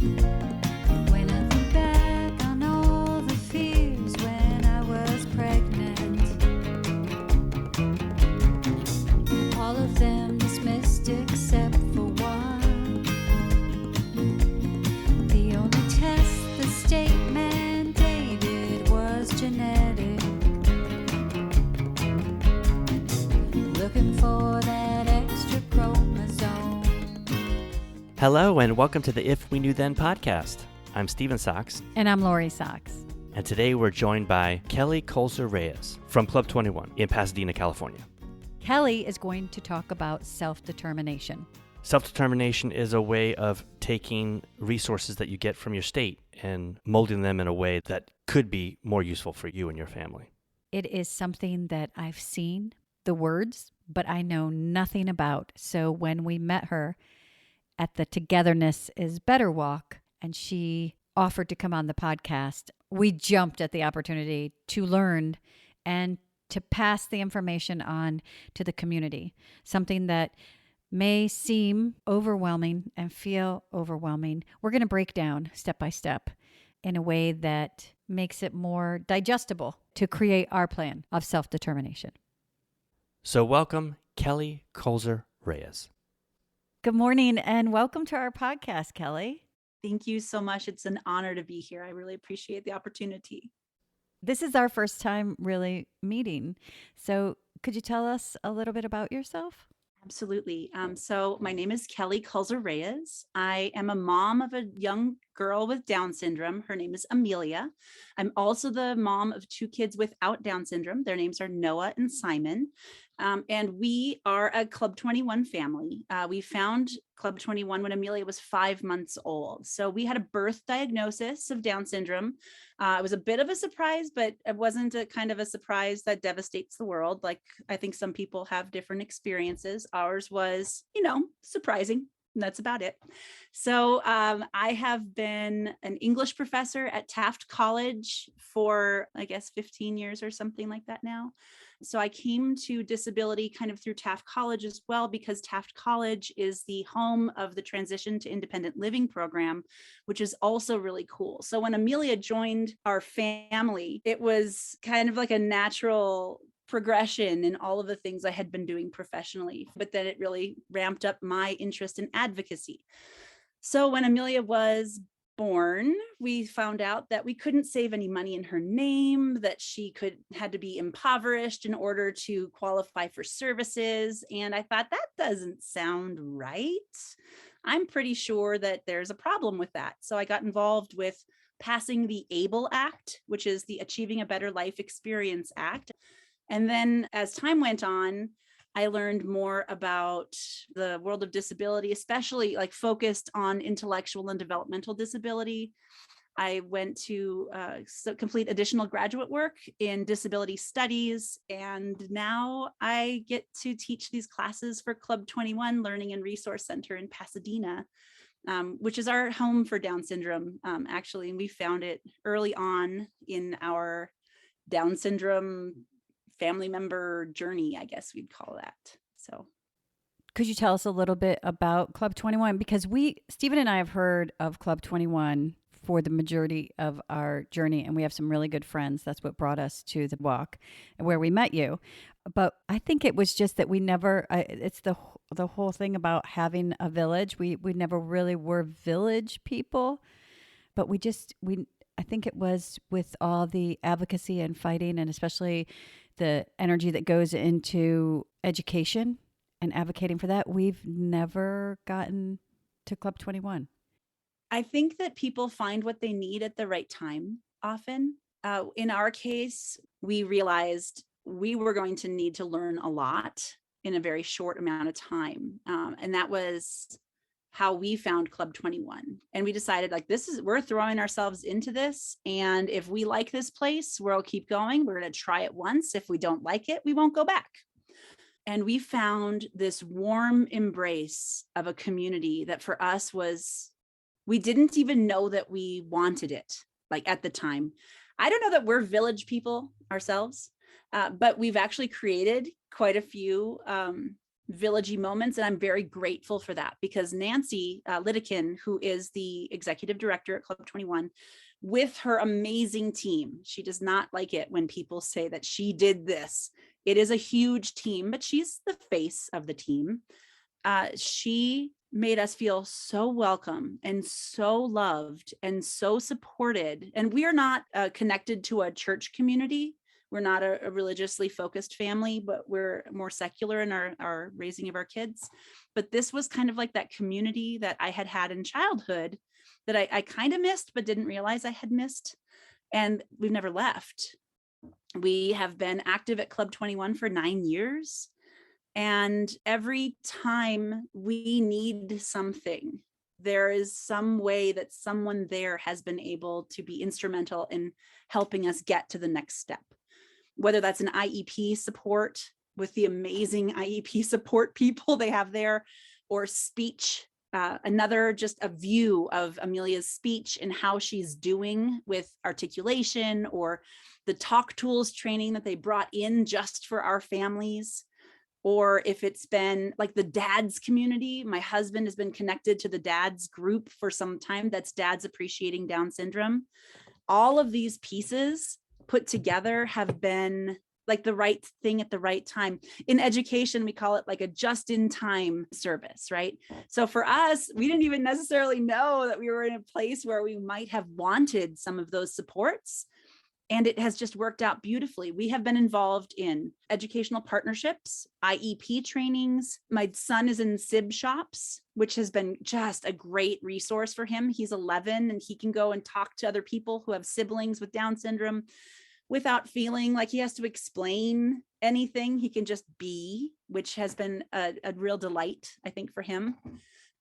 When I think back on all the fears when I was pregnant, all of them dismissed except for one. The only test the state mandated was genetic. Looking for that extra chromosome. Hello and welcome to the If We Knew Then podcast. I'm Steven Sachs, And I'm Lori Sachs. and today we're joined by Kelly Kulzer-Reyes from Club 21 in Pasadena, California. Kelly is going to talk about self-determination. Self-determination is a way of taking resources that you get from your state and molding them in a way that could be more useful for you and your family. It is something that I've seen, the words, but I know nothing about. So when we met her at the Togetherness is Better walk, and she offered to come on the podcast, we jumped at the opportunity to learn and to pass the information on to the community. Something that may seem overwhelming and feel overwhelming, we're going to break down step by step in a way that makes it more digestible to create our plan of self-determination. So welcome, Kelly Kulzer-Reyes. Good morning and welcome to our podcast, Kelly. Thank you so much. It's an honor to be here. I really appreciate the opportunity. This is our first time really meeting. So could you tell us a little bit about yourself? Absolutely. So my name is Kelly Kulzer-Reyes. I am a mom of a young girl with Down syndrome. Her name is Amelia. I'm also the mom of two kids without Down syndrome. Their names are Noah and Simon. And we are a Club 21 family. We found Club 21 when Amelia was 5 months old. So we had a birth diagnosis of Down syndrome. It was a bit of a surprise, but it wasn't a kind of a surprise that devastates the world. Like, I think some people have different experiences. Ours was, surprising. And that's about it. So I have been an English professor at Taft College for, 15 years or something like that now. So I came to disability kind of through Taft College as well, because Taft College is the home of the Transition to Independent Living program, which is also really cool. So when Amelia joined our family, it was kind of like a natural progression in all of the things I had been doing professionally, but then it really ramped up my interest in advocacy. So when Amelia was born, we found out that we couldn't save any money in her name, that she had to be impoverished in order to qualify for services. And I thought, that doesn't sound right. I'm pretty sure that there's a problem with that. So I got involved with passing the ABLE Act, which is the Achieving a Better Life Experience Act. And then as time went on, I learned more about the world of disability, especially focused on intellectual and developmental disability. I went to complete additional graduate work in disability studies, and now I get to teach these classes for Club 21 Learning and Resource Center in Pasadena, which is our home for Down syndrome, actually. And we found it early on in our Down syndrome family member journey, I guess we'd call that. So could you tell us a little bit about Club 21? Because Stephen and I have heard of Club 21 for the majority of our journey, and we have some really good friends. That's what brought us to the walk where we met you. But I think it was just that we never, it's the whole thing about having a village. We never really were village people, but I think it was with all the advocacy and fighting, and especially the energy that goes into education and advocating for that, we've never gotten to Club 21. I think that people find what they need at the right time often. In our case, we realized we were going to need to learn a lot in a very short amount of time. And that was how we found Club 21. And we decided we're throwing ourselves into this. And if we like this place, we'll keep going. We're going to try it once. If we don't like it, we won't go back. And we found this warm embrace of a community that for us we didn't even know that we wanted it, at the time. I don't know that we're village people ourselves, but we've actually created quite a few villagey moments. And I'm very grateful for that, because Nancy Lidekin, who is the executive director at Club 21, with her amazing team, she does not like it when people say that she did this. It is a huge team, but she's the face of the team. She made us feel so welcome and so loved and so supported. And we are not connected to a church community. We're not a religiously focused family, but we're more secular in our raising of our kids. But this was kind of like that community that I had in childhood that I kind of missed, but didn't realize I had missed. And we've never left. We have been active at Club 21 for 9 years. And every time we need something, there is some way that someone there has been able to be instrumental in helping us get to the next step. Whether that's an IEP support with the amazing IEP support people they have there, or speech, another just a view of Amelia's speech and how she's doing with articulation, or the talk tools training that they brought in just for our families. Or if it's been like the dads community, my husband has been connected to the dads group for some time. That's Dads Appreciating Down Syndrome. All of these pieces put together have been like the right thing at the right time. In education, we call it like a just-in-time service, right? So for us, we didn't even necessarily know that we were in a place where we might have wanted some of those supports. And it has just worked out beautifully. We have been involved in educational partnerships, IEP trainings. My son is in SIB shops, which has been just a great resource for him. He's 11 and he can go and talk to other people who have siblings with Down syndrome without feeling like he has to explain anything. He can just be, which has been a real delight, I think, for him.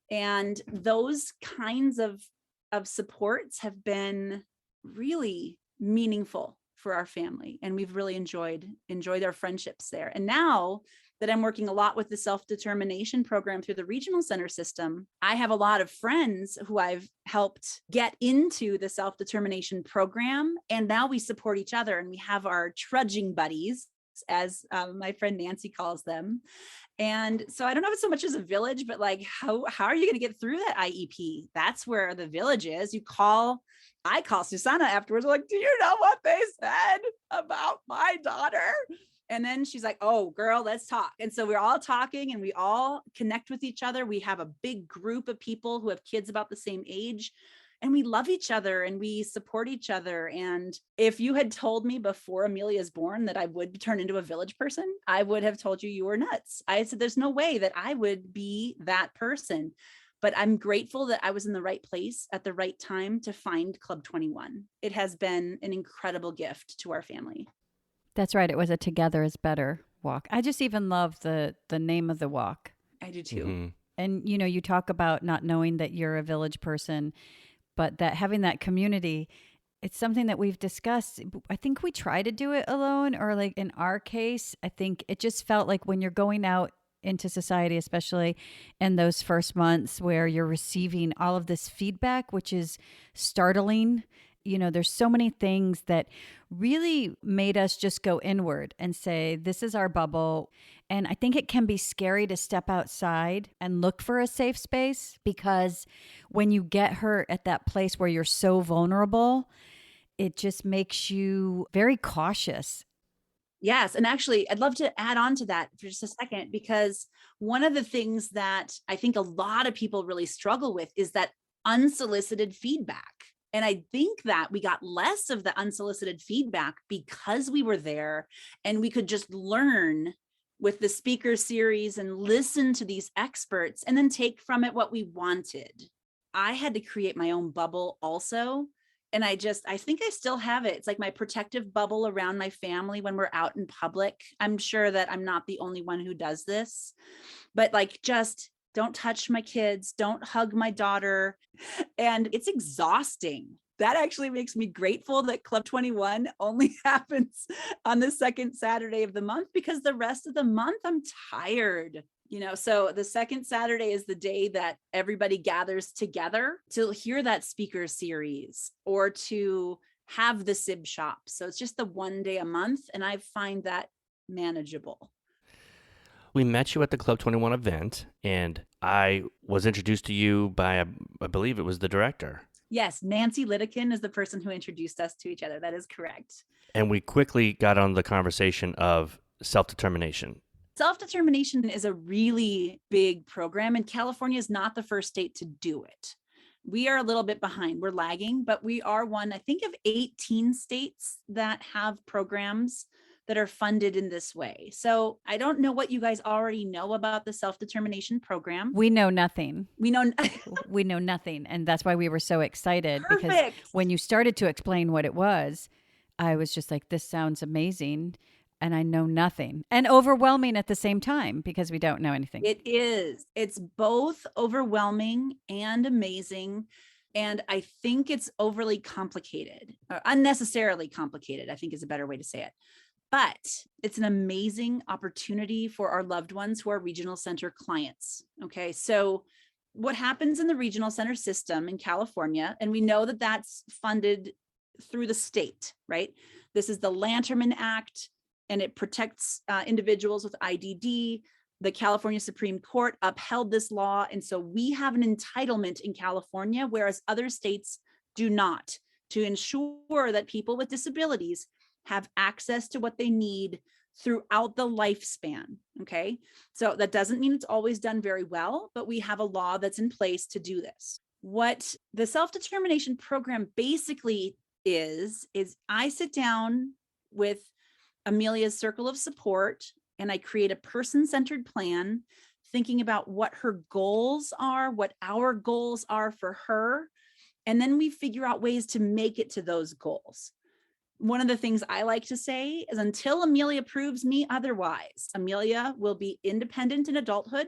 And those kinds of supports have been really meaningful for our family, and we've really enjoyed our friendships there. And now that I'm working a lot with the self-determination program through the regional center system, I have a lot of friends who I've helped get into the self-determination program, and now we support each other, and we have our trudging buddies, as my friend Nancy calls them. And so I don't know if it's so much as a village, but like, how are you going to get through that IEP? That's where the village is. I call Susanna afterwards. I'm like, do you know what they said about my daughter? And then she's like, oh, girl, let's talk. And so we're all talking and we all connect with each other. We have a big group of people who have kids about the same age, and we love each other and we support each other. And if you had told me before Amelia's born that I would turn into a village person, I would have told you were nuts. I said, there's no way that I would be that person. But I'm grateful that I was in the right place at the right time to find Club 21. It has been an incredible gift to our family. That's right. It was a Together is Better walk. I just even love the name of the walk. I do too. Mm-hmm. And, you talk about not knowing that you're a village person, but that having that community, it's something that we've discussed. I think we try to do it alone, or like in our case, I think it just felt like when you're going out into society, especially in those first months where you're receiving all of this feedback, which is startling. There's so many things that really made us just go inward and say, this is our bubble. And I think it can be scary to step outside and look for a safe space, because when you get hurt at that place where you're so vulnerable, it just makes you very cautious. Yes. And actually, I'd love to add on to that for just a second, because one of the things that I think a lot of people really struggle with is that unsolicited feedback. And I think that we got less of the unsolicited feedback because we were there and we could just learn with the speaker series and listen to these experts and then take from it what we wanted. I had to create my own bubble also. And I think I still have it. It's like my protective bubble around my family when we're out in public. I'm sure that I'm not the only one who does this, but like, just don't touch my kids, don't hug my daughter. And it's exhausting. That actually makes me grateful that Club 21 only happens on the second Saturday of the month, because the rest of the month I'm tired. So the second Saturday is the day that everybody gathers together to hear that speaker series or to have the SIB shop. So it's just the one day a month, and I find that manageable. We met you at the Club 21 event, and I was introduced to you by, I believe it was the director. Yes, Nancy Lidekin is the person who introduced us to each other. That is correct. And we quickly got on the conversation of self-determination. Self-determination is a really big program, and California is not the first state to do it. We are a little bit behind. We're lagging, but we are one, I think, of 18 states that have programs that are funded in this way. So I don't know what you guys already know about the self-determination program. We know nothing. We know We know nothing. And that's why we were so excited because perfect. when you started to explain what it was, I was just like, this sounds amazing. And I know nothing and overwhelming at the same time because we don't know anything. It is. It's both overwhelming and amazing. And I think it's overly complicated, or unnecessarily complicated, I think is a better way to say it. But it's an amazing opportunity for our loved ones who are regional center clients. Okay. So what happens in the regional center system in California, and we know that that's funded through the state, right? This is the Lanterman Act, and it protects individuals with IDD. The California Supreme Court upheld this law. And so we have an entitlement in California, whereas other states do not, to ensure that people with disabilities have access to what they need throughout the lifespan. Okay. So that doesn't mean it's always done very well, but we have a law that's in place to do this. What the self-determination program basically is I sit down with Amelia's circle of support, and I create a person-centered plan, thinking about what her goals are, what our goals are for her. And then we figure out ways to make it to those goals. One of the things I like to say is until Amelia proves me otherwise, Amelia will be independent in adulthood.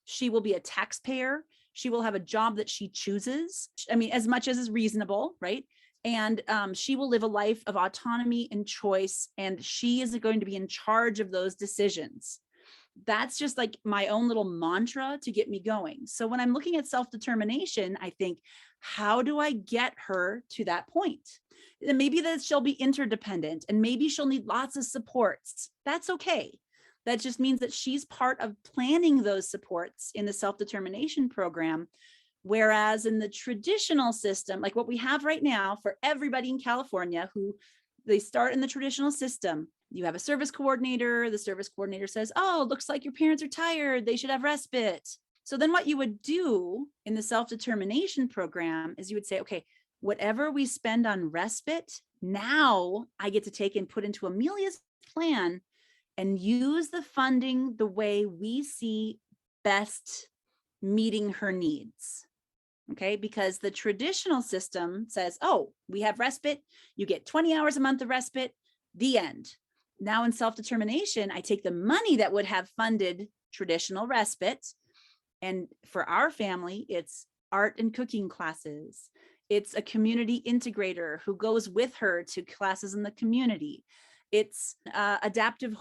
She will be a taxpayer. She will have a job that she chooses. I mean, as much as is reasonable, right? And she will live a life of autonomy and choice, and she is going to be in charge of those decisions. That's just like my own little mantra to get me going. So when I'm looking at self-determination, I think, how do I get her to that point? And maybe that she'll be interdependent, and maybe she'll need lots of supports. That's okay. That just means that she's part of planning those supports in the self-determination program. Whereas in the traditional system, like what we have right now for everybody in California who they start in the traditional system, you have a service coordinator. The service coordinator says, oh, looks like your parents are tired. They should have respite. So then what you would do in the self-determination program is you would say, okay, whatever we spend on respite, now I get to take and put into Amelia's plan and use the funding the way we see best meeting her needs. Okay, because the traditional system says, oh, we have respite, you get 20 hours a month of respite, the end. Now in self-determination, I take the money that would have funded traditional respite, and for our family, it's art and cooking classes. It's a community integrator who goes with her to classes in the community. It's adaptive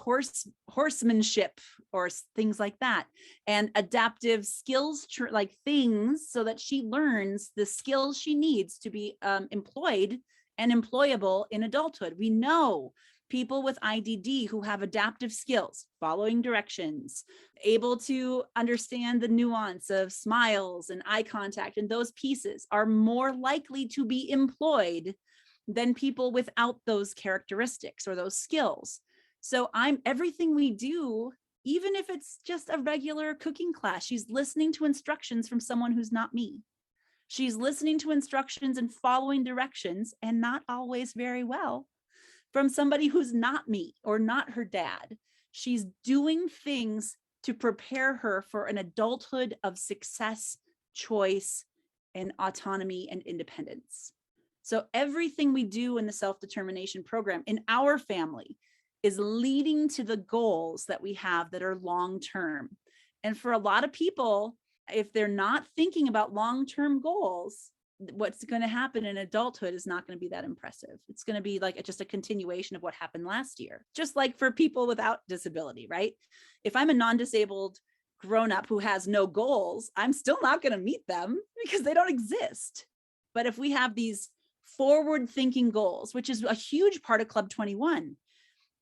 horsemanship or things like that, and adaptive skills like things so that she learns the skills she needs to be employed and employable in adulthood. We know people with IDD who have adaptive skills, following directions, able to understand the nuance of smiles and eye contact, and those pieces are more likely to be employed than people without those characteristics or those skills. So everything we do, even if it's just a regular cooking class, she's listening to instructions from someone who's not me. She's listening to instructions and following directions, and not always very well, from somebody who's not me or not her dad. She's doing things to prepare her for an adulthood of success, choice, and autonomy and independence. So everything we do in the self-determination program in our family is leading to the goals that we have that are long-term. And for a lot of people, if they're not thinking about long-term goals, what's going to happen in adulthood is not going to be that impressive. It's going to be like just a continuation of what happened last year. Just like for people without disability, right? If I'm a non-disabled grown-up who has no goals, I'm still not going to meet them because they don't exist. But if we have these forward-thinking goals, which is a huge part of Club 21,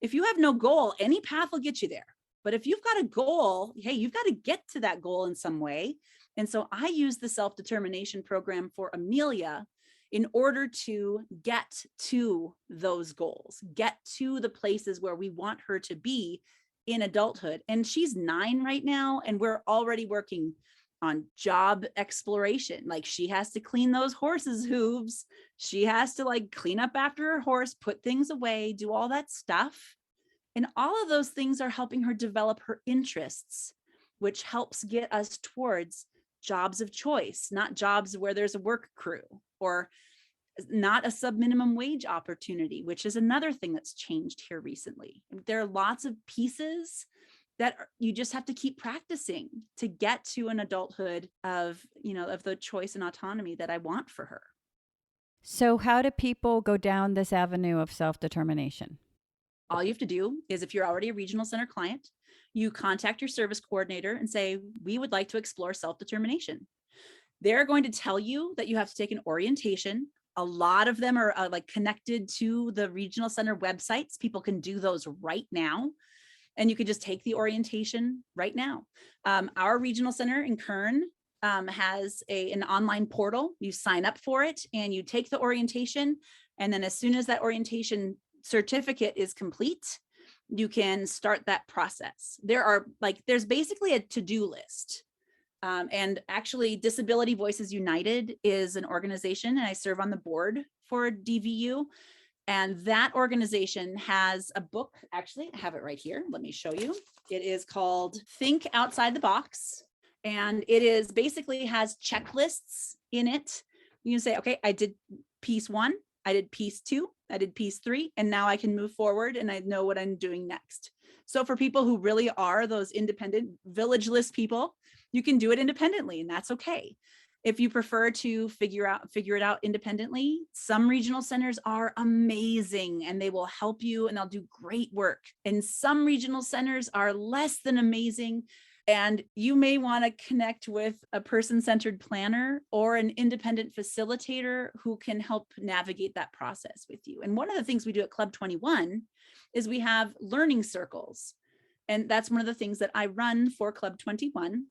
if you have no goal, any path will get you there. But if you've got a goal, hey, you've got to get to that goal in some way. And so I use the self-determination program for Amelia in order to get to those goals, get to the places where we want her to be in adulthood. And she's 9 right now, and we're already working on job exploration. Like, she has to clean those horses' hooves. She has to like clean up after her horse, put things away, do all that stuff. And all of those things are helping her develop her interests, which helps get us towards jobs of choice, not jobs where there's a work crew, or not a sub-minimum wage opportunity, which is another thing that's changed here recently. There are lots of pieces that you just have to keep practicing to get to an adulthood of, of the choice and autonomy that I want for her. So how do people go down this avenue of self-determination? All you have to do is, if you're already a regional center client, you contact your service coordinator and say, we would like to explore self-determination. They're going to tell you that you have to take an orientation. A lot of them are like connected to the regional center websites. People can do those right now. And you can just take the orientation right now. Our regional center in Kern has an online portal. You sign up for it and you take the orientation. And then as soon as that orientation certificate is complete, you can start that process. There's basically a to-do list. And actually, Disability Voices United is an organization, and I serve on the board for DVU. And that organization has a book. Actually, I have it right here. Let me show you. It is called Think Outside the Box. And it is basically has checklists in it. You can say, okay, I did piece 1, I did piece 2, I did piece 3, and now I can move forward and I know what I'm doing next. So for people who really are those independent village list people, you can do it independently, and that's okay. If you prefer to figure it out independently, some regional centers are amazing and they will help you and they'll do great work. And some regional centers are less than amazing. And you may want to connect with a person-centered planner or an independent facilitator who can help navigate that process with you. And one of the things we do at Club 21 is we have learning circles. And that's one of the things that I run for Club 21.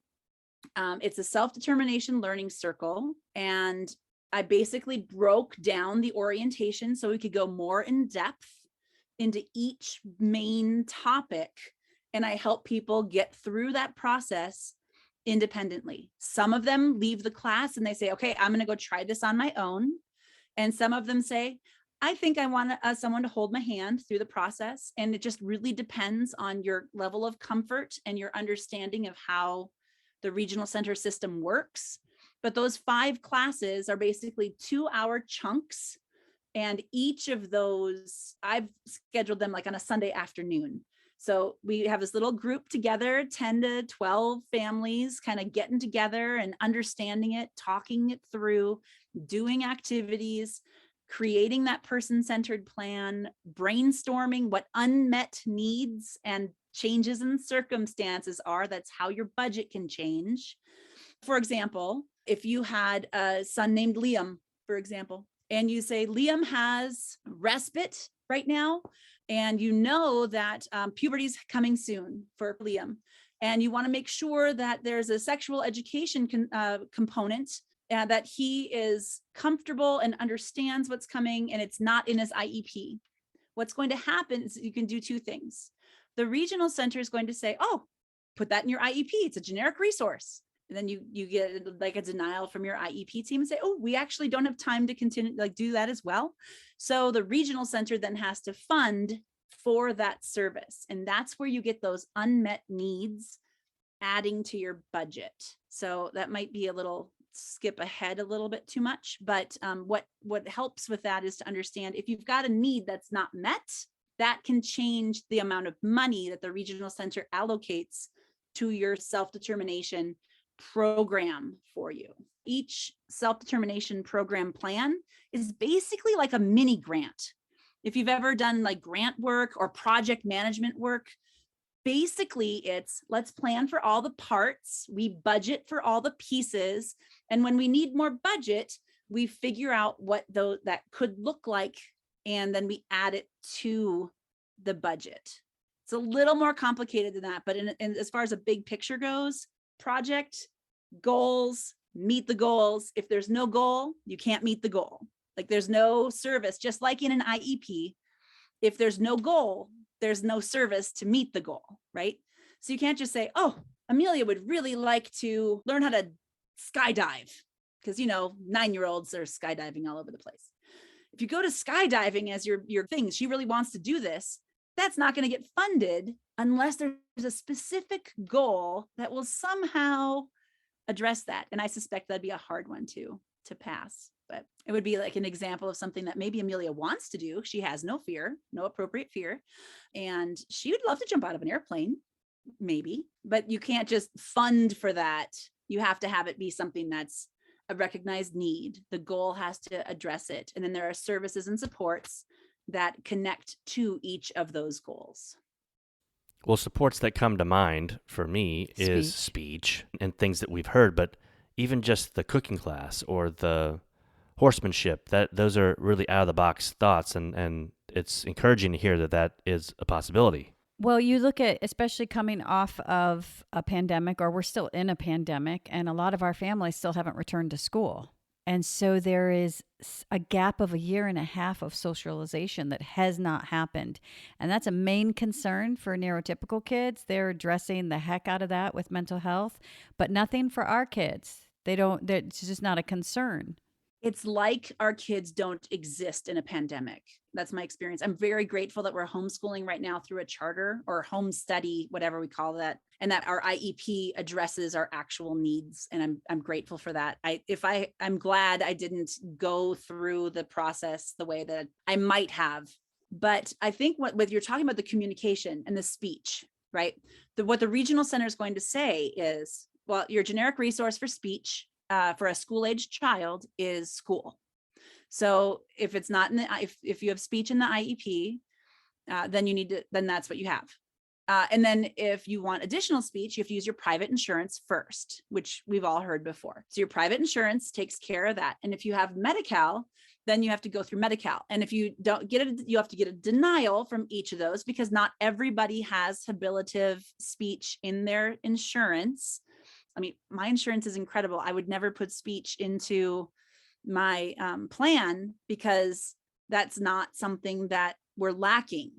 It's a self-determination learning circle. And I basically broke down the orientation so we could go more in depth into each main topic. And I help people get through that process independently. Some of them leave the class and they say, okay, I'm going to go try this on my own. And some of them say, I think I want someone to hold my hand through the process. And it just really depends on your level of comfort and your understanding of how the regional center system works. But those 5 classes are basically 2-hour chunks. And each of those, I've scheduled them like on a Sunday afternoon. So we have this little group together, 10 to 12 families, kind of getting together and understanding it, talking it through, doing activities, creating that person-centered plan, brainstorming what unmet needs and changes in circumstances are. That's how your budget can change. For example, if you had a son named Liam, for example, and you say, Liam has respite right now, and you know that puberty is coming soon for Liam, and you want to make sure that there's a sexual education component, that he is comfortable and understands what's coming, and it's not in his IEP. What's going to happen is you can do 2 things. The regional center is going to say, oh, put that in your IEP. It's a generic resource. And then you get like a denial from your IEP team and say, oh, we actually don't have time to continue, like do that as well. So the regional center then has to fund for that service. And that's where you get those unmet needs adding to your budget. So that might be a little skip ahead a little bit too much, but what helps with that is to understand if you've got a need that's not met, that can change the amount of money that the regional center allocates to your self-determination program for you. Each self-determination program plan is basically like a mini grant. If you've ever done like grant work or project management work, basically it's let's plan for all the parts, we budget for all the pieces, and when we need more budget, we figure out what that could look like, and then we add it to the budget. It's a little more complicated than that, but in as far as a big picture goes, project, goals, meet the goals. If there's no goal, you can't meet the goal. Like there's no service, just like in an IEP. If there's no goal, there's no service to meet the goal, right? So you can't just say, oh, Amelia would really like to learn how to skydive because, 9-year-olds are skydiving all over the place. If you go to skydiving as your thing, she really wants to do this, that's not going to get funded unless there's a specific goal that will somehow address that. And I suspect that'd be a hard one to pass, but it would be like an example of something that maybe Amelia wants to do. She has no fear, no appropriate fear, and she would love to jump out of an airplane, maybe, but you can't just fund for that. You have to have it be something that's a recognized need. The goal has to address it. And then there are services and supports that connect to each of those goals. Well, supports that come to mind for me is speech and things that we've heard, but even just the cooking class or the horsemanship, those are really out of the box thoughts, and it's encouraging to hear that is a possibility. Well, you look at, especially coming off of a pandemic, or we're still in a pandemic, and a lot of our families still haven't returned to school. And so there is a gap of 1.5 years of socialization that has not happened. And that's a main concern for neurotypical kids. They're addressing the heck out of that with mental health, but nothing for our kids. It's just not a concern. It's like our kids don't exist in a pandemic. That's my experience. I'm very grateful that we're homeschooling right now through a charter or home study, whatever we call that, and that our IEP addresses our actual needs. And I'm grateful for that. I'm glad I didn't go through the process the way that I might have. But I think you're talking about the communication and the speech, right? What the regional center is going to say is, well, your generic resource for speech for a school-aged child is school. So if it's not if you have speech in the IEP, then that's what you have. And then if you want additional speech, you have to use your private insurance first, which we've all heard before. So your private insurance takes care of that. And if you have Medi-Cal, then you have to go through Medi-Cal. And if you don't get it, you have to get a denial from each of those because not everybody has habilitative speech in their insurance. I mean, my insurance is incredible. I would never put speech into my plan because that's not something that we're lacking.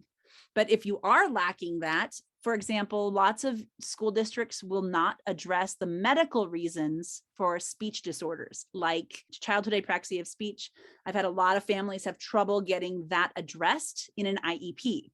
But if you are lacking that, for example, lots of school districts will not address the medical reasons for speech disorders like childhood apraxia of speech. I've had a lot of families have trouble getting that addressed in an IEP.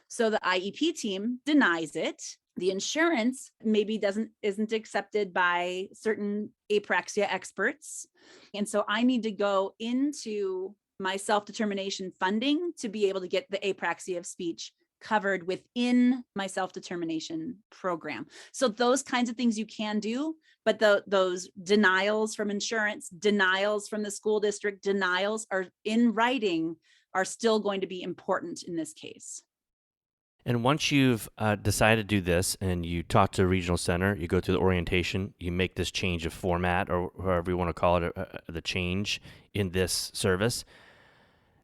So the IEP team denies it. The insurance maybe isn't accepted by certain apraxia experts. And so I need to go into my self-determination funding to be able to get the apraxia of speech covered within my self-determination program. So those kinds of things you can do, but those denials from insurance, denials from the school district, denials are in writing are still going to be important in this case. And once you've decided to do this and you talk to the regional center, you go through the orientation, you make this change of format or whatever you want to call it, the change in this service,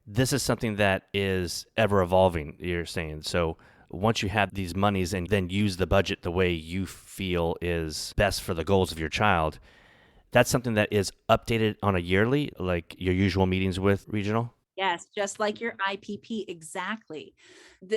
this is something that is ever evolving, you're saying. So once you have these monies and then use the budget the way you feel is best for the goals of your child, that's something that is updated on a yearly, like your usual meetings with regional? Yes, just like your IPP, exactly.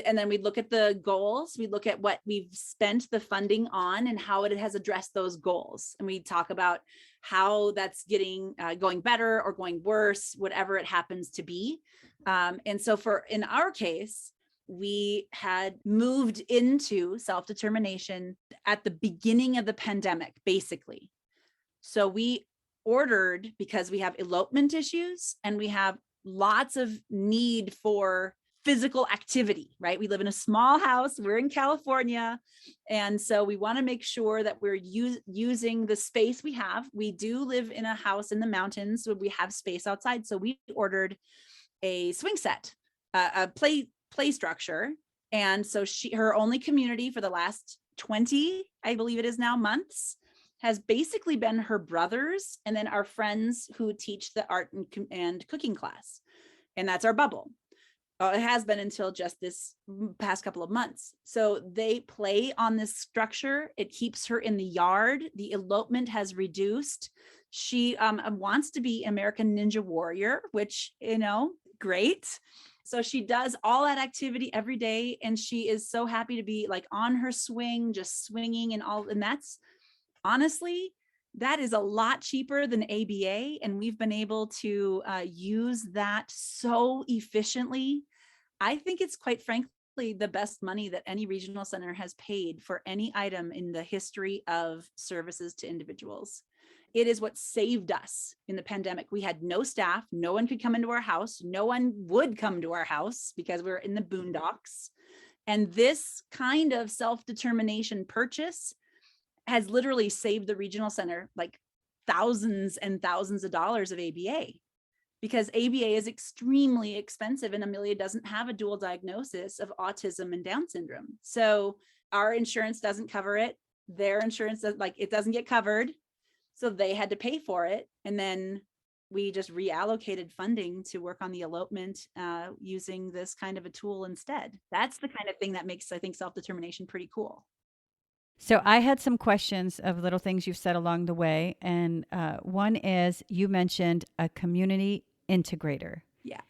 And then we look at the goals, we look at what we've spent the funding on and how it has addressed those goals. And we talk about how that's going better or going worse, whatever it happens to be. And so in our case, we had moved into self-determination at the beginning of the pandemic, basically. So we ordered, because we have elopement issues and we have lots of need for physical activity, right? We live in a small house, we're in California. And so we want to make sure that we're using the space we have. We do live in a house in the mountains, so we have space outside. So we ordered a swing set, a play structure. And so her only community for the last 20, I believe it is now, months, has basically been her brothers and then our friends who teach the art and cooking class. And that's our bubble. It has been until just this past couple of months. So they play on this structure. It keeps her in the yard. The elopement has reduced. She wants to be American Ninja Warrior, which, great. So she does all that activity every day. And she is so happy to be like on her swing, just swinging and all. And that's honestly, that is a lot cheaper than ABA. And we've been able to use that so efficiently. I think it's quite frankly the best money that any regional center has paid for any item in the history of services to individuals. It is what saved us in the pandemic. We had no staff. No one could come into our house. No one would come to our house because we were in the boondocks. And this kind of self-determination purchase has literally saved the regional center like thousands and thousands of dollars of ABA, because ABA is extremely expensive and Amelia doesn't have a dual diagnosis of autism and Down syndrome. So our insurance doesn't cover it. Their insurance it doesn't get covered. So they had to pay for it. And then we just reallocated funding to work on the elopement using this kind of a tool instead. That's the kind of thing that makes, I think, self-determination pretty cool. So I had some questions of little things you've said along the way. And one is, you mentioned a community integrator. Yeah.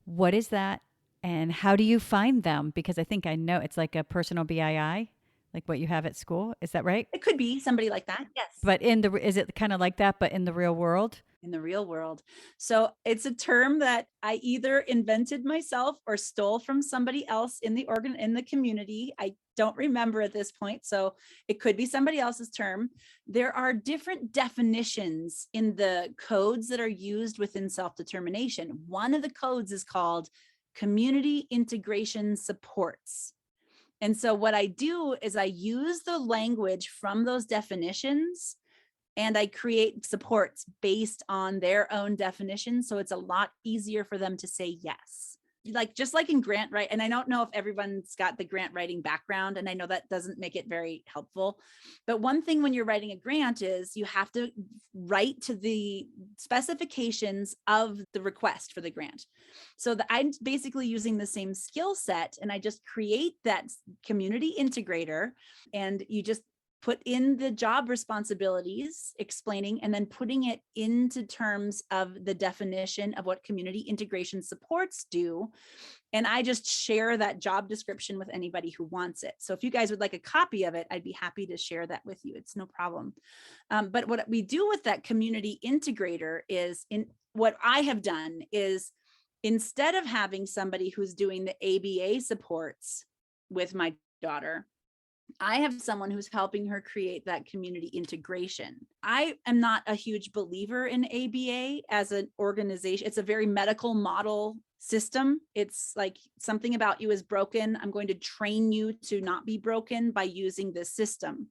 What is that? And how do you find them? Because I think I know it's like a personal BII, like what you have at school. Is that right? It could be somebody like that. Yes. But is it kind of like that, but in the real world? In the real world. So it's a term that I either invented myself or stole from somebody else in the community. I don't remember at this point. So it could be somebody else's term. There are different definitions in the codes that are used within self-determination. One of the codes is called community integration supports. And so what I do is I use the language from those definitions and I create supports based on their own definition. So it's a lot easier for them to say yes. Just like in grant writing, and I don't know if everyone's got the grant writing background, and I know that doesn't make it very helpful. But one thing when you're writing a grant is you have to write to the specifications of the request for the grant. So I'm basically using the same skill set, and I just create that community integrator, and you just put in the job responsibilities, explaining, and then putting it into terms of the definition of what community integration supports do. And I just share that job description with anybody who wants it. So if you guys would like a copy of it, I'd be happy to share that with you. It's no problem. But what we do with that community integrator is, what I have done is, instead of having somebody who's doing the ABA supports with my daughter, I have someone who's helping her create that community integration. I am not a huge believer in ABA as an organization. It's a very medical model system. It's like, something about you is broken. I'm going to train you to not be broken by using this system.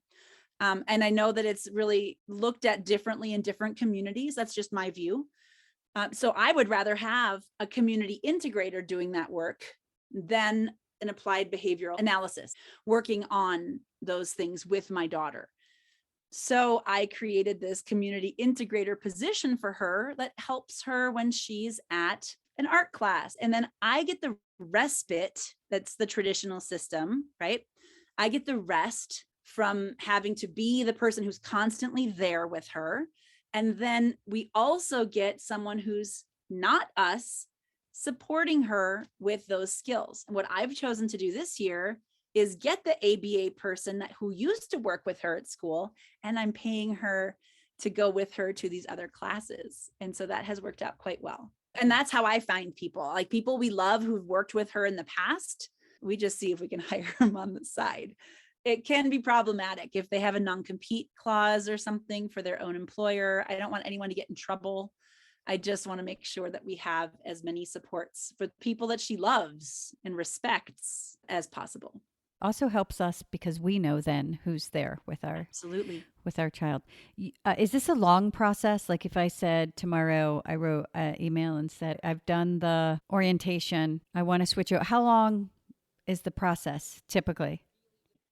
And I know that it's really looked at differently in different communities. That's just my view. So I would rather have a community integrator doing that work than an applied behavioral analysis, working on those things with my daughter. So I created this community integrator position for her that helps her when she's at an art class. And then I get the respite. That's the traditional system, right? I get the rest from having to be the person who's constantly there with her. And then we also get someone who's not us, supporting her with those skills. And what I've chosen to do this year is get the ABA person who used to work with her at school, and I'm paying her to go with her to these other classes. And so that has worked out quite well. And that's how I find people, like people we love who've worked with her in the past. We just see if we can hire them on the side. It can be problematic if they have a non-compete clause or something for their own employer. I don't want anyone to get in trouble. I just want to make sure that we have as many supports for people that she loves and respects as possible. Also helps us because we know then who's there with our Absolutely with our child. Is this a long process? Like if I said tomorrow, I wrote an email and said, I've done the orientation, I want to switch out. How long is the process typically?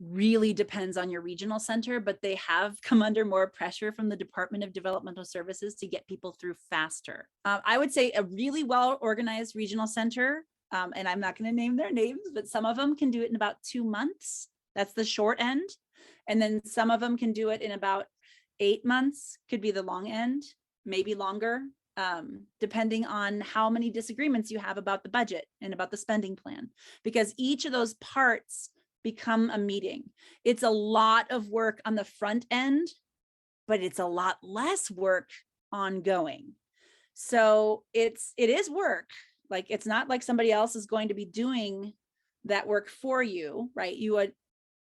Really depends on your regional center, but they have come under more pressure from the Department of Developmental Services to get people through faster. I would say a really well-organized regional center And I'm not going to name their names, but some of them can do it in about 2 months. That's the short end. And then some of them can do it in about 8 months, could be the long end, maybe longer, depending on how many disagreements you have about the budget and about the spending plan, because each of those parts become a meeting. It's a lot of work on the front end, but it's a lot less work ongoing. So it is work. Like, it's not like somebody else is going to be doing that work for you, right? You would,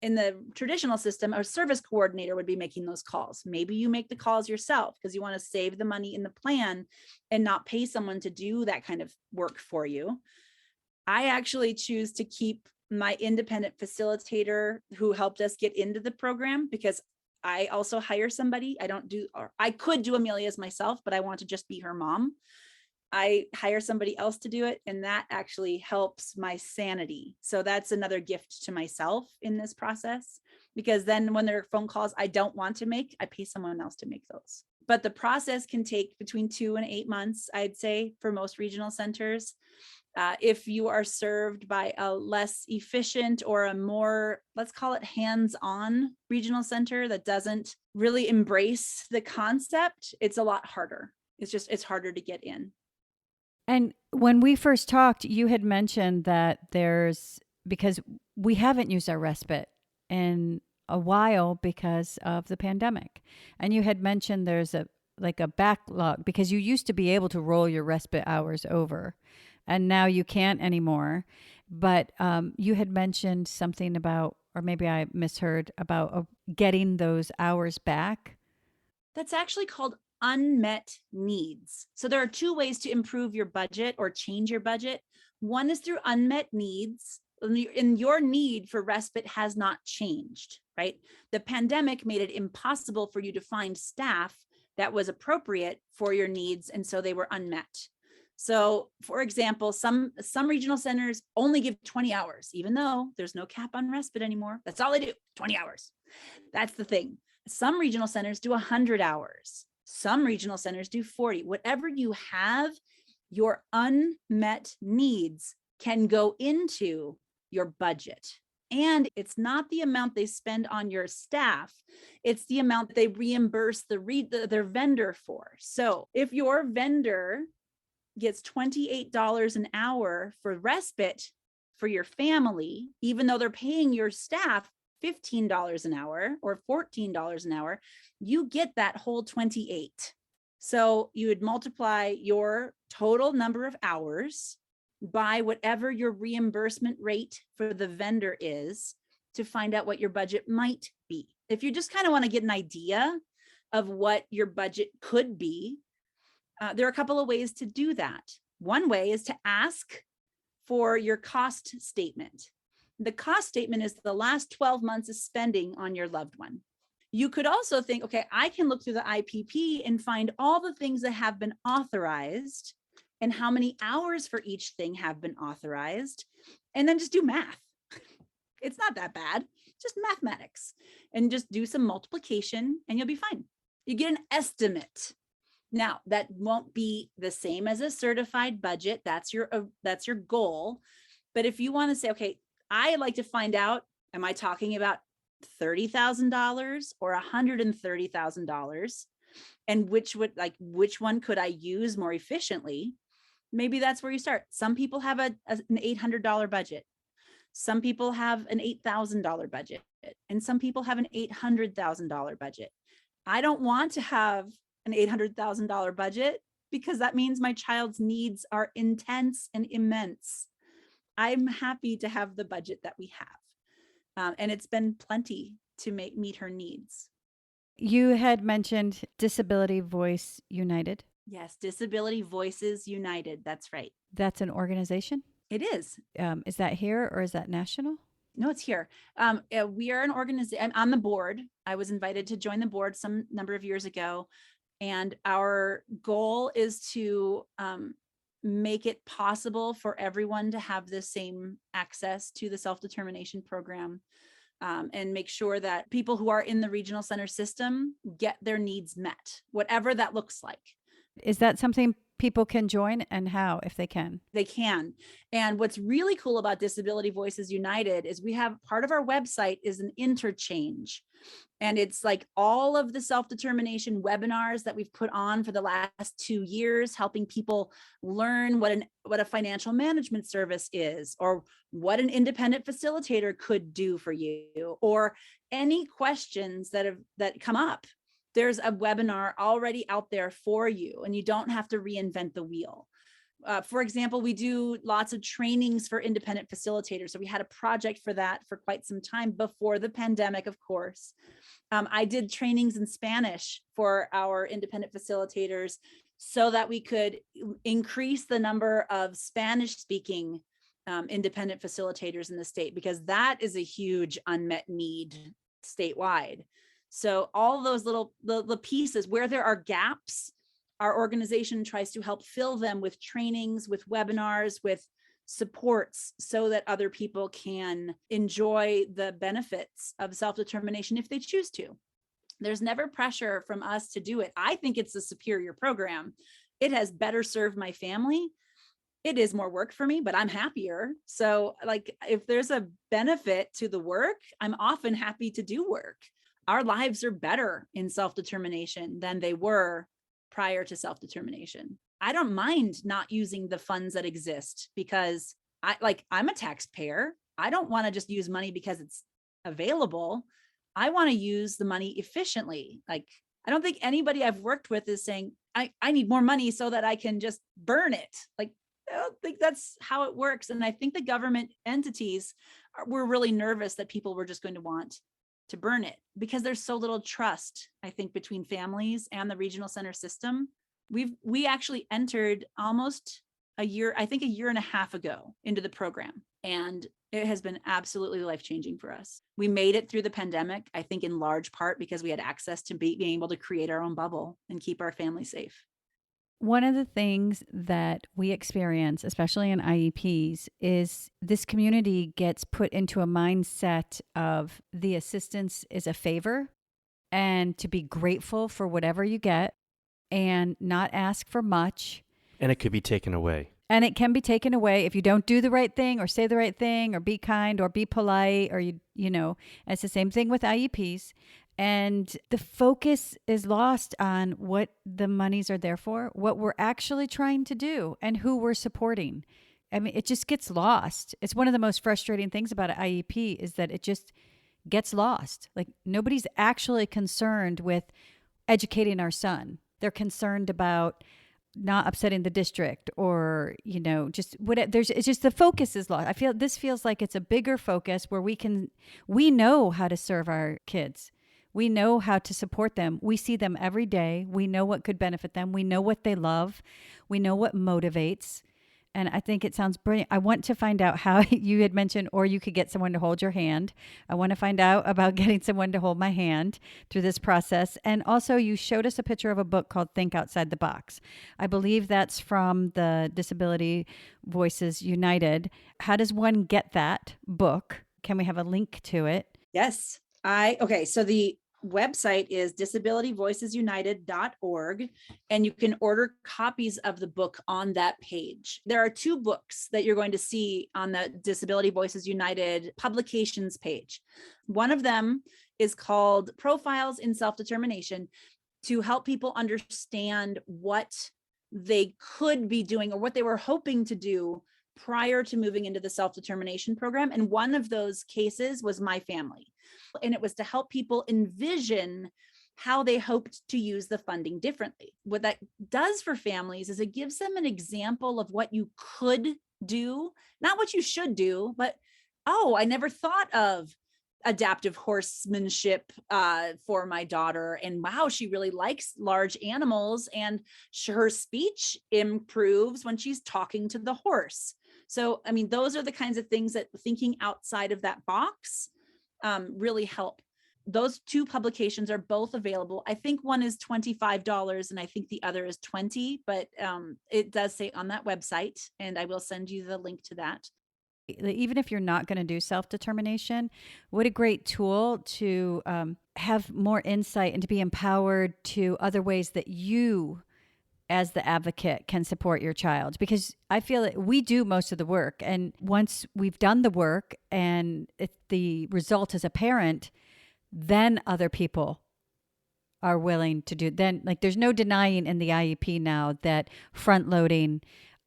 in the traditional system, a service coordinator would be making those calls. Maybe you make the calls yourself because you want to save the money in the plan and not pay someone to do that kind of work for you. I actually choose to keep my independent facilitator who helped us get into the program, because I also hire somebody. I could do Amelia's myself, but I want to just be her mom. I hire somebody else to do it, and that actually helps my sanity. So that's another gift to myself in this process, because then when there are phone calls I don't want to make, I pay someone else to make those. But the process can take between 2 and 8 months, I'd say, for most regional centers. If you are served by a less efficient or a more, let's call it hands-on regional center that doesn't really embrace the concept, it's a lot harder. It's harder to get in. And when we first talked, you had mentioned that because we haven't used our respite in a while because of the pandemic. And you had mentioned there's a backlog, because you used to be able to roll your respite hours over, and now you can't anymore. But you had mentioned something about, or maybe I misheard, about getting those hours back. That's actually called unmet needs. So there are 2 ways to improve your budget or change your budget. One is through unmet needs, and your need for respite has not changed, right? The pandemic made it impossible for you to find staff that was appropriate for your needs, and so they were unmet. So, for example, some regional centers only give 20 hours, even though there's no cap on respite anymore. That's all they do, 20 hours. That's the thing. Some regional centers do 100 hours. Some regional centers do 40. Whatever you have, your unmet needs can go into your budget. And it's not the amount they spend on your staff, it's the amount they reimburse their vendor for. So if your vendor gets $28 an hour for respite for your family, even though they're paying your staff $15 an hour or $14 an hour, you get that whole 28. So you would multiply your total number of hours by whatever your reimbursement rate for the vendor is to find out what your budget might be. If you just kind of want to get an idea of what your budget could be, there are a couple of ways to do that. One way is to ask for your cost statement. The cost statement is the last 12 months of spending on your loved one. You could also think, okay, I can look through the IPP and find all the things that have been authorized and how many hours for each thing have been authorized, and then just do math. It's not that bad, just mathematics, and just do some multiplication and you'll be fine. You get an estimate. Now, that won't be the same as a certified budget. That's your goal. But if you want to say, okay, I like to find out, am I talking about $30,000 or $130,000? And which one could I use more efficiently? Maybe that's where you start. Some people have an $800 budget. Some people have an $8,000 budget, and some people have an $800,000 budget. I don't want to have an $800,000 budget because that means my child's needs are intense and immense. I'm happy to have the budget that we have. And it's been plenty to meet her needs. You had mentioned Disability Voice United. Yes, Disability Voices United. That's right. That's an organization? It is. Is that here or is that national? No, it's here. We are an organization. I'm on the board. I was invited to join the board some number of years ago. And our goal is to make it possible for everyone to have the same access to the self-determination program, and make sure that people who are in the regional center system get their needs met, whatever that looks like. Is that something people can join and how, if they can? They can. And what's really cool about Disability Voices United is we have part of our website is an interchange. And it's like all of the self-determination webinars that we've put on for the last 2 years, helping people learn what a financial management service is, or what an independent facilitator could do for you, or any questions that come up. There's a webinar already out there for you, and you don't have to reinvent the wheel. For example, we do lots of trainings for independent facilitators. So we had a project for that for quite some time before the pandemic, of course. I did trainings in Spanish for our independent facilitators so that we could increase the number of Spanish speaking independent facilitators in the state, because that is a huge unmet need statewide. So all those the pieces where there are gaps, our organization tries to help fill them with trainings, with webinars, with supports, so that other people can enjoy the benefits of self-determination if they choose to. There's never pressure from us to do it. I think it's a superior program. It has better served my family. It is more work for me, but I'm happier. So like, if there's a benefit to the work, I'm often happy to do work. Our lives are better in self-determination than they were prior to self-determination. I don't mind not using the funds that exist, because I'm a taxpayer. I don't want to just use money because it's available. I want to use the money efficiently. Like, I don't think anybody I've worked with is saying, I need more money so that I can just burn it. Like, I don't think that's how it works. And I think the government entities were really nervous that people were just going to want to burn it, because there's so little trust, I think, between families and the regional center system. We actually entered almost a year and a half ago into the program, and it has been absolutely life-changing for us. We made it through the pandemic, I think in large part because we had access to being able to create our own bubble and keep our family safe. One of the things that we experience, especially in IEPs, is this community gets put into a mindset of the assistance is a favor, and to be grateful for whatever you get and not ask for much. And it could be taken away. And it can be taken away if you don't do the right thing or say the right thing or be kind or be polite, or you know, it's the same thing with IEPs. And the focus is lost on what the monies are there for, what we're actually trying to do, and who we're supporting. I mean, it just gets lost. It's one of the most frustrating things about an IEP is that it just gets lost. Like, nobody's actually concerned with educating our son. They're concerned about not upsetting the district, or, you know, just what it's just the focus is lost. This feels like it's a bigger focus where we know how to serve our kids. We know how to support them. We see them every day. We know what could benefit them. We know what they love. We know what motivates. And I think it sounds brilliant. I want to find out how you had mentioned, or you could get someone to hold your hand. I want to find out about getting someone to hold my hand through this process. And also, you showed us a picture of a book called Think Outside the Box. I believe that's from the Disability Voices United. How does one get that book? Can we have a link to it? Yes. So the website is disabilityvoicesunited.org, and you can order copies of the book on that page. There are 2 books that you're going to see on the Disability Voices United publications page. One of them is called Profiles in Self-Determination, to help people understand what they could be doing or what they were hoping to do prior to moving into the self-determination program. And one of those cases was my family. And it was to help people envision how they hoped to use the funding differently. What that does for families is it gives them an example of what you could do, not what you should do, but, oh, I never thought of adaptive horsemanship for my daughter. And wow, she really likes large animals, and her speech improves when she's talking to the horse. So, I mean, those are the kinds of things that thinking outside of that box really help. Those 2 publications are both available. I think one is $25 and I think the other is $20, but it does say on that website, and I will send you the link to that. Even if you're not going to do self-determination, what a great tool to have more insight and to be empowered to other ways that you as the advocate can support your child, because I feel that we do most of the work. And once we've done the work and if the result is apparent, then other people are willing to do, then like there's no denying in the IEP now that front loading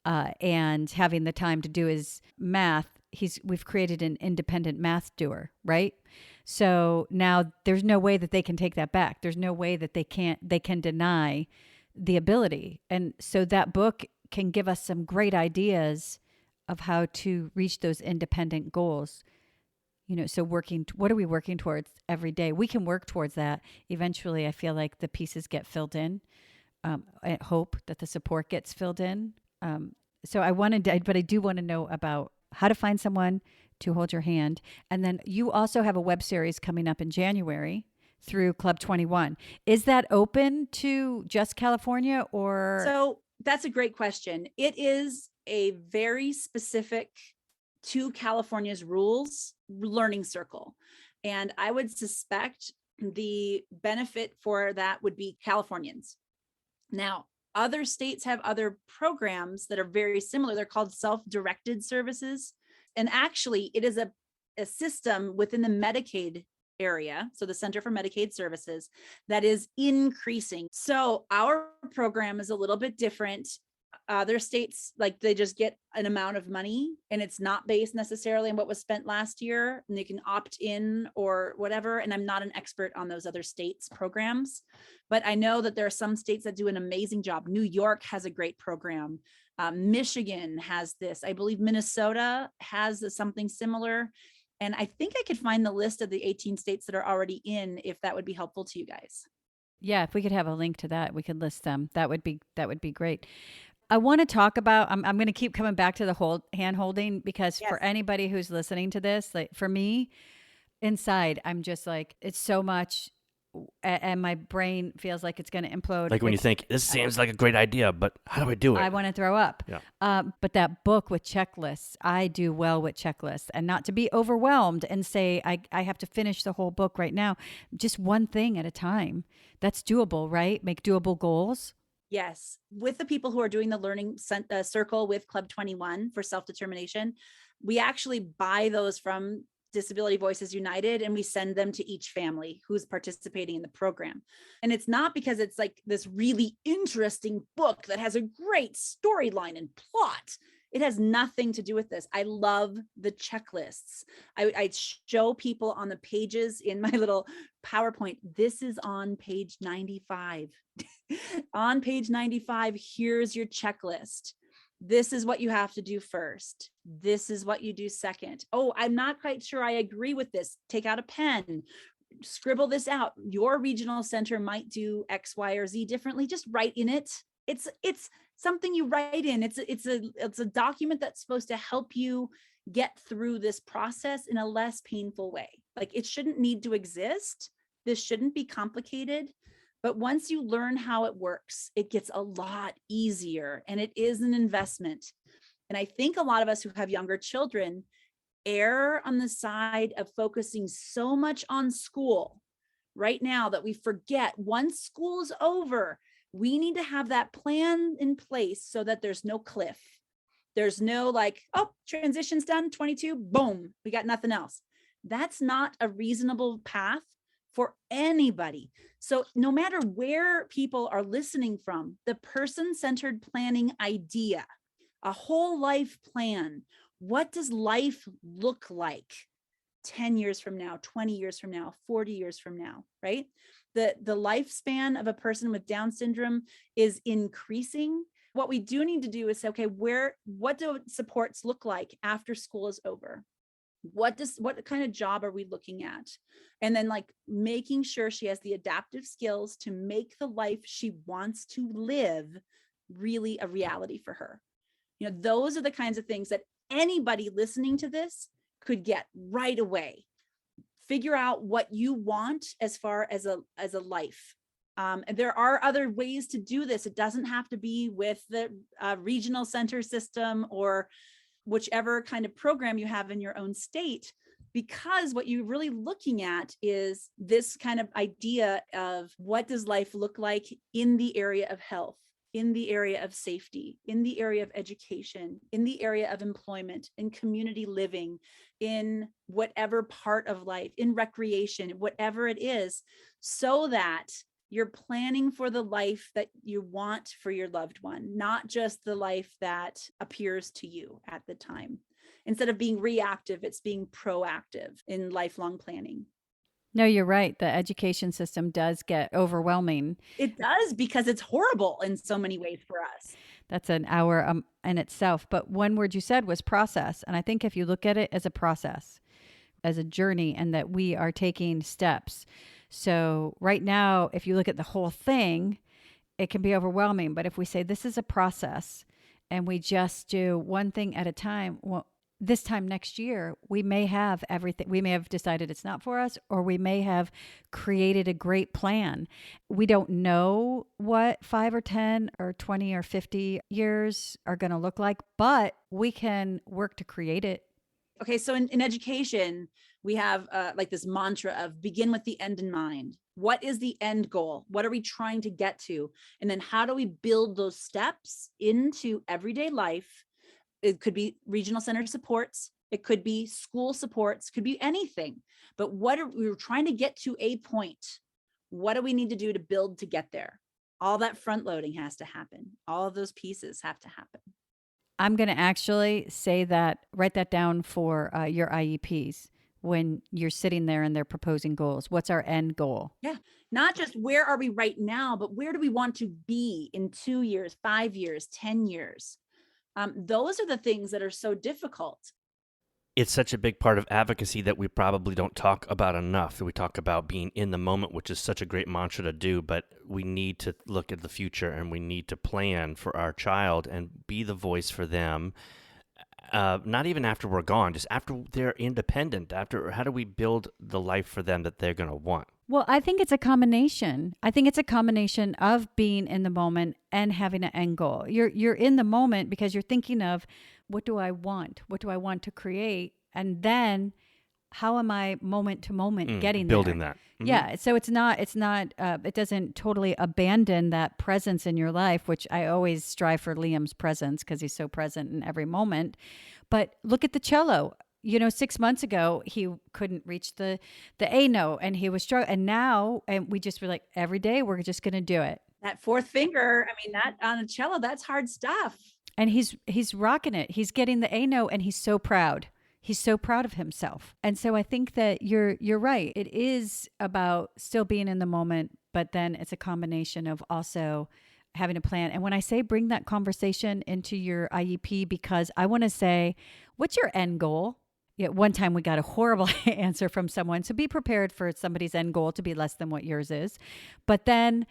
and having the time to do his math, we've created an independent math doer, right? So now there's no way that they can take that back. There's no way that they can deny the ability. And so that book can give us some great ideas of how to reach those independent goals. So what are we working towards every day? We can work towards that. Eventually, I feel like the pieces get filled in. I hope that the support gets filled in. So but I do want to know about how to find someone to hold your hand. And then you also have a web series coming up in January through Club 21. Is that open to just California or? So that's a great question. It is a very specific to California's rules learning circle. And I would suspect the benefit for that would be Californians. Now, other states have other programs that are very similar. They're called self-directed services. And actually, it is a system within the Medicaid area, so the Center for Medicaid Services, that is increasing. So our program is a little bit different. Other states, like they just get an amount of money and it's not based necessarily on what was spent last year, and they can opt in or whatever. And I'm not an expert on those other states' programs, but I know that there are some states that do an amazing job. New York has a great program. Michigan has this. I believe Minnesota has something similar. And I think I could find the list of the 18 states that are already in, if that would be helpful to you guys. Yeah, if we could have a link to that, we could list them. That would be great. I want to talk about, I'm going to keep coming back to the whole hand holding, because Yes. for anybody who's listening to this, like for me inside, I'm just like, it's so much and my brain feels like it's going to implode. Like when you think, this seems like a great idea, but how do I do it? I want to throw up. Yeah. But that book with checklists, I do well with checklists, and not to be overwhelmed and say, I have to finish the whole book right now. Just one thing at a time. That's doable, right? Make doable goals. Yes. With the people who are doing the learning circle with Club 21 for self-determination, we actually buy those from Disability Voices United, and we send them to each family who's participating in the program. And it's not because it's like this really interesting book that has a great storyline and plot. It has nothing to do with this. I love the checklists. I show people on the pages in my little PowerPoint. This is on page 95. On page 95, here's your checklist. This is what you have to do first. This is what you do second. Oh, I'm not quite sure I agree with this. Take out a pen, scribble this out. Your regional center might do X, Y, or Z differently. Just write in it. It's something you write in. It's a document that's supposed to help you get through this process in a less painful way. Like, it shouldn't need to exist. This shouldn't be complicated. But once you learn how it works, it gets a lot easier, and it is an investment. And I think a lot of us who have younger children err on the side of focusing so much on school right now that we forget once school is over, we need to have that plan in place so that there's no cliff. There's no like, oh, transition's done, 22, boom, we got nothing else. That's not a reasonable path for anybody. So no matter where people are listening from, the person-centered planning idea, a whole life plan, what does life look like 10 years from now, 20 years from now, 40 years from now, right? The lifespan of a person with Down syndrome is increasing. What we do need to do is say, okay, what do supports look like after school is over? What kind of job are we looking at? And then like making sure she has the adaptive skills to make the life she wants to live really a reality for her. You know, those are the kinds of things that anybody listening to this could get right away. Figure out what you want as far as a life. And there are other ways to do this. It doesn't have to be with the regional center system or whichever kind of program you have in your own state, because what you're really looking at is this kind of idea of what does life look like in the area of health, in the area of safety, in the area of education, in the area of employment, in community living, in whatever part of life, in recreation, whatever it is, so that you're planning for the life that you want for your loved one, not just the life that appears to you at the time. Instead of being reactive, it's being proactive in lifelong planning. No, you're right. The education system does get overwhelming. It does, because it's horrible in so many ways for us. That's an hour in itself. But one word you said was process. And I think if you look at it as a process, as a journey, and that we are taking steps. So right now, if you look at the whole thing, it can be overwhelming. But if we say this is a process and we just do one thing at a time, well, this time next year, we may have everything. We may have decided it's not for us, or we may have created a great plan. We don't know what 5 or 10 or 20 or 50 years are going to look like, but we can work to create it. Okay, so in education, we have like this mantra of begin with the end in mind. What is the end goal? What are we trying to get to? And then how do we build those steps into everyday life? It could be regional center supports. It could be school supports, could be anything. But we're trying to get to a point. What do we need to do to build to get there? All that front loading has to happen. All of those pieces have to happen. I'm going to actually say that, write that down for your IEPs when you're sitting there and they're proposing goals. What's our end goal? Yeah. Not just where are we right now, but where do we want to be in 2 years, 5 years, 10 years? Those are the things that are so difficult. It's such a big part of advocacy that we probably don't talk about enough. We talk about being in the moment, which is such a great mantra to do, but we need to look at the future and we need to plan for our child and be the voice for them. Not even after we're gone, just after they're independent, how do we build the life for them that they're going to want? Well, I think it's a combination. I think it's a combination of being in the moment and having an end goal. You're in the moment because you're thinking of, what do I want? What do I want to create? And then how am I moment to moment getting building there? that. Yeah. So it doesn't totally abandon that presence in your life, which I always strive for Liam's presence because he's so present in every moment. But look at the cello. 6 months ago, he couldn't reach the A note and he was struggling. And now, and we just were like, every day we're just going to do it. That fourth finger, that on a cello, that's hard stuff. And he's rocking it. He's getting the A note and he's so proud. He's so proud of himself. And so I think that you're right. It is about still being in the moment, but then it's a combination of also having a plan. And when I say bring that conversation into your IEP, because I want to say, what's your end goal? Yeah, one time we got a horrible answer from someone. So be prepared for somebody's end goal to be less than what yours is. But then,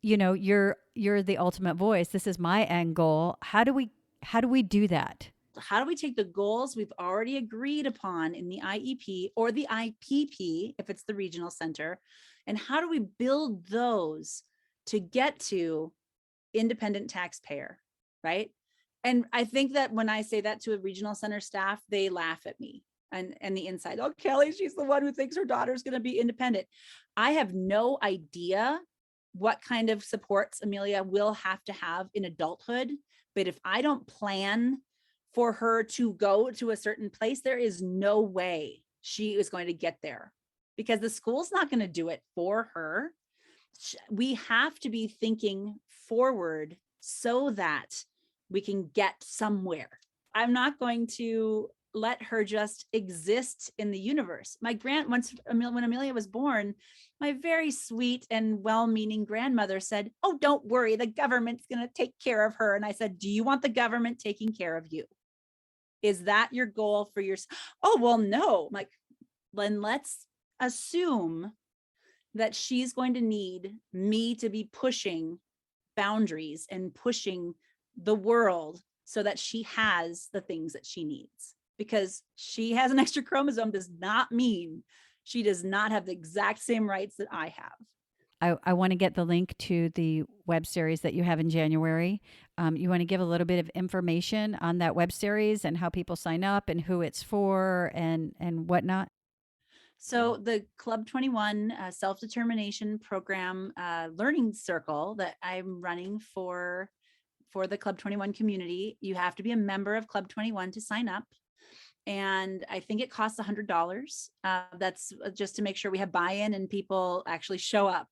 you're the ultimate voice. This is my end goal. How do we do that? How do we take the goals we've already agreed upon in the IEP or the IPP, if it's the regional center, and how do we build those to get to independent taxpayer, right? And I think that when I say that to a regional center staff, they laugh at me and the inside. Oh, Kelly, she's the one who thinks her daughter's going to be independent. I have no idea what kind of supports Amelia will have in adulthood. But if I don't plan for her to go to a certain place, there is no way she is going to get there because the school's not going to do it for her. We have to be thinking forward so that we can get somewhere. I'm not going to let her just exist in the universe. When Amelia was born, my very sweet and well-meaning grandmother said, "Oh, don't worry, the government's going to take care of her." And I said, "Do you want the government taking care of you? Is that your goal for your?" "Oh, well, no." I'm like, then let's assume that she's going to need me to be pushing boundaries and pushing the world so that she has the things that she needs. Because she has an extra chromosome does not mean she does not have the exact same rights that I have. I want to get the link to the web series that you have in January. You want to give a little bit of information on that web series and how people sign up and who it's for and whatnot? So the Club 21 self-determination program learning circle that I'm running for for the Club 21 community. You have to be a member of Club 21 to sign up. And I think it costs $100. That's just to make sure we have buy-in and people actually show up.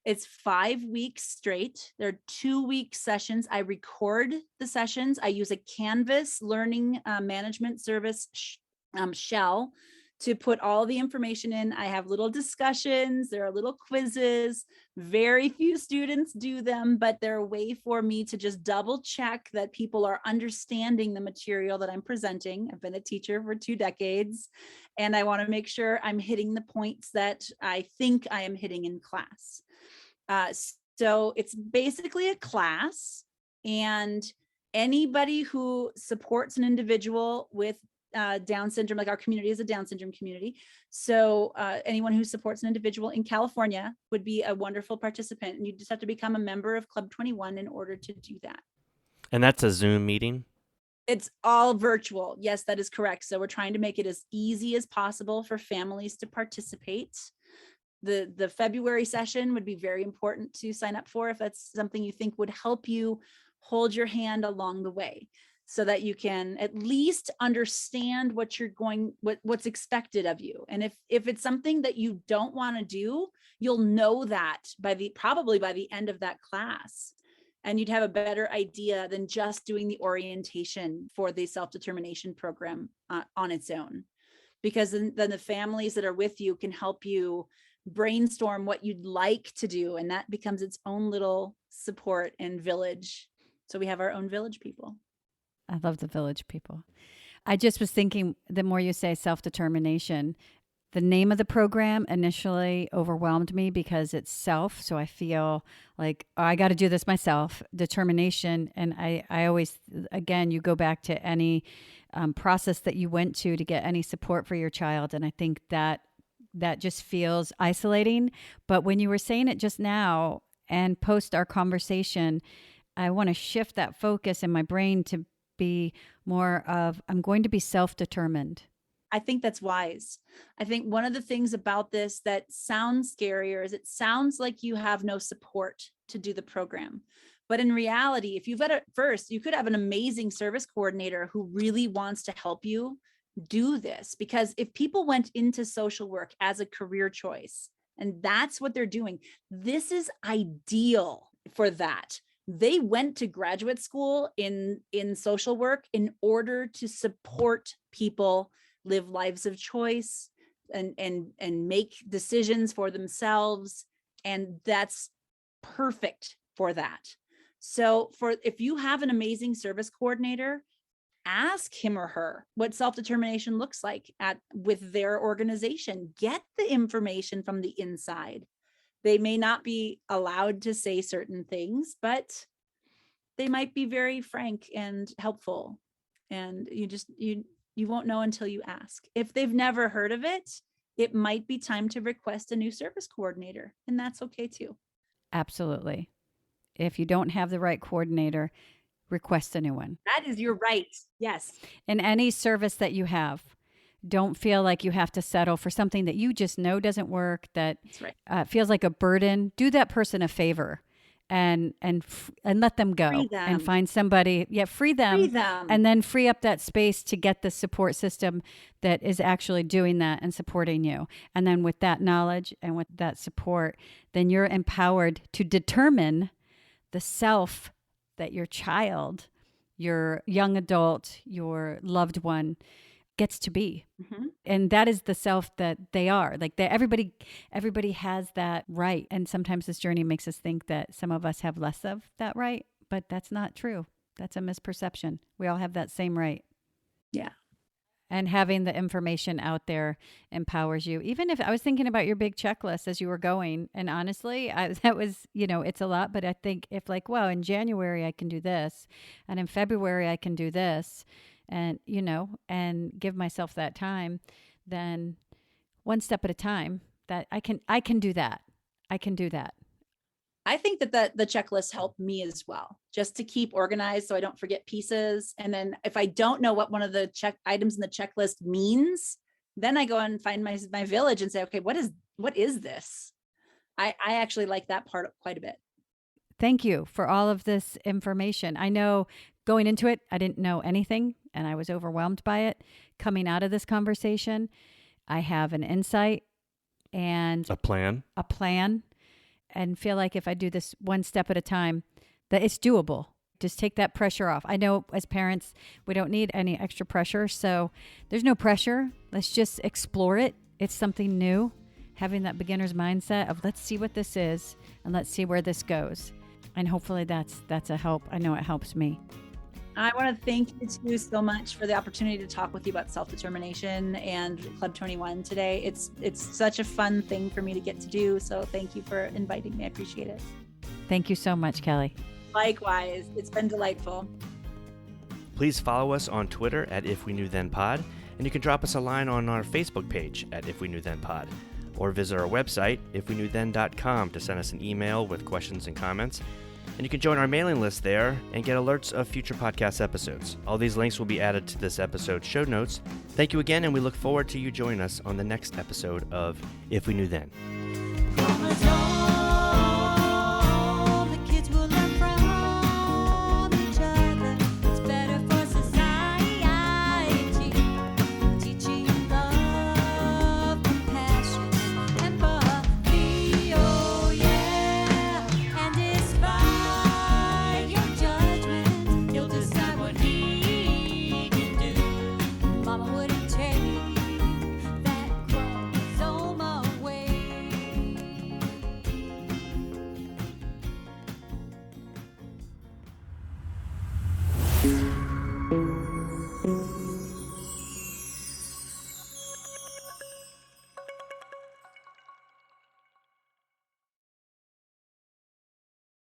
It's 5 weeks straight. There are 2-week sessions. I record the sessions. I use a Canvas learning management service shell to put all the information in. I have little discussions. There are little quizzes. Very few students do them, but they're a way for me to just double check that people are understanding the material that I'm presenting. I've been a teacher for 2 decades, and I want to make sure I'm hitting the points that I think I am hitting in class. So it's basically a class, and anybody who supports an individual with Down syndrome, like our community is a Down syndrome community. So anyone who supports an individual in California would be a wonderful participant. And you just have to become a member of Club 21 in order to do that. And that's a Zoom meeting? It's all virtual. Yes, that is correct. So we're trying to make it as easy as possible for families to participate. The February session would be very important to sign up for if that's something you think would help you hold your hand along the way, so that you can at least understand what you're what's expected of you. And if it's something that you don't want to do, you'll know that probably by the end of that class. And you'd have a better idea than just doing the orientation for the self-determination program on its own. Because then the families that are with you can help you brainstorm what you'd like to do. And that becomes its own little support and village. So we have our own village people. I love the village people. I just was thinking, the more you say self-determination, the name of the program initially overwhelmed me because it's self. So I feel like, oh, I got to do this myself, determination. And I always, again, you go back to any process that you went to get any support for your child. And I think that just feels isolating. But when you were saying it just now and post our conversation, I want to shift that focus in my brain to be more of, I'm going to be self-determined. I think that's wise. I think one of the things about this that sounds scarier is it sounds like you have no support to do the program. But in reality, if you've got it first, you could have an amazing service coordinator who really wants to help you do this. Because if people went into social work as a career choice, and that's what they're doing, this is ideal for that. They went to graduate school in social work in order to support people live lives of choice and make decisions for themselves. And that's perfect for that. So if you have an amazing service coordinator, ask him or her what self-determination looks like with their organization. Get the information from the inside. They may not be allowed to say certain things, but they might be very frank and helpful. And you won't know until you ask. If they've never heard of it, it might be time to request a new service coordinator, and that's okay too. Absolutely. If you don't have the right coordinator, request a new one. That is your right. Yes. In any service that you have, don't feel like you have to settle for something that you just know doesn't work, that That's right. Feels like a burden. Do that person a favor and let them go. Free them. And find somebody. Yeah, free them. And then free up that space to get the support system that is actually doing that and supporting you. And then with that knowledge and with that support, then you're empowered to determine the self that your child, your young adult, your loved one gets to be. Mm-hmm. And that is the self that they are. Like everybody has that right. And sometimes this journey makes us think that some of us have less of that right, but that's not true. That's a misperception. We all have that same right. Yeah. And having the information out there empowers you. Even if I was thinking about your big checklist as you were going, and honestly, that was, it's a lot, but I think if in January I can do this, and in February I can do this, and, and give myself that time, then one step at a time, that I can do that. I can do that. I think that the checklist helped me as well, just to keep organized so I don't forget pieces. And then if I don't know what one of the check items in the checklist means, then I go and find my village and say, okay, what is this? I actually like that part quite a bit. Thank you for all of this information. I know going into it, I didn't know anything and I was overwhelmed by it. Coming out of this conversation, I have an insight and A plan. And feel like if I do this one step at a time, that it's doable. Just take that pressure off. I know as parents, we don't need any extra pressure. So there's no pressure. Let's just explore it. It's something new. Having that beginner's mindset of let's see what this is and let's see where this goes. And hopefully that's a help. I know it helps me. I want to thank you too so much for the opportunity to talk with you about self-determination and Club 21 today. It's such a fun thing for me to get to do. So thank you for inviting me. I appreciate it. Thank you so much, Kelly. Likewise. It's been delightful. Please follow us on Twitter at If We Knew Then Pod, and you can drop us a line on our Facebook page at If We Knew Then Pod, or visit our website, ifweknewthen.com, to send us an email with questions and comments. And you can join our mailing list there and get alerts of future podcast episodes. All these links will be added to this episode's show notes. Thank you again, and we look forward to you joining us on the next episode of If We Knew Then.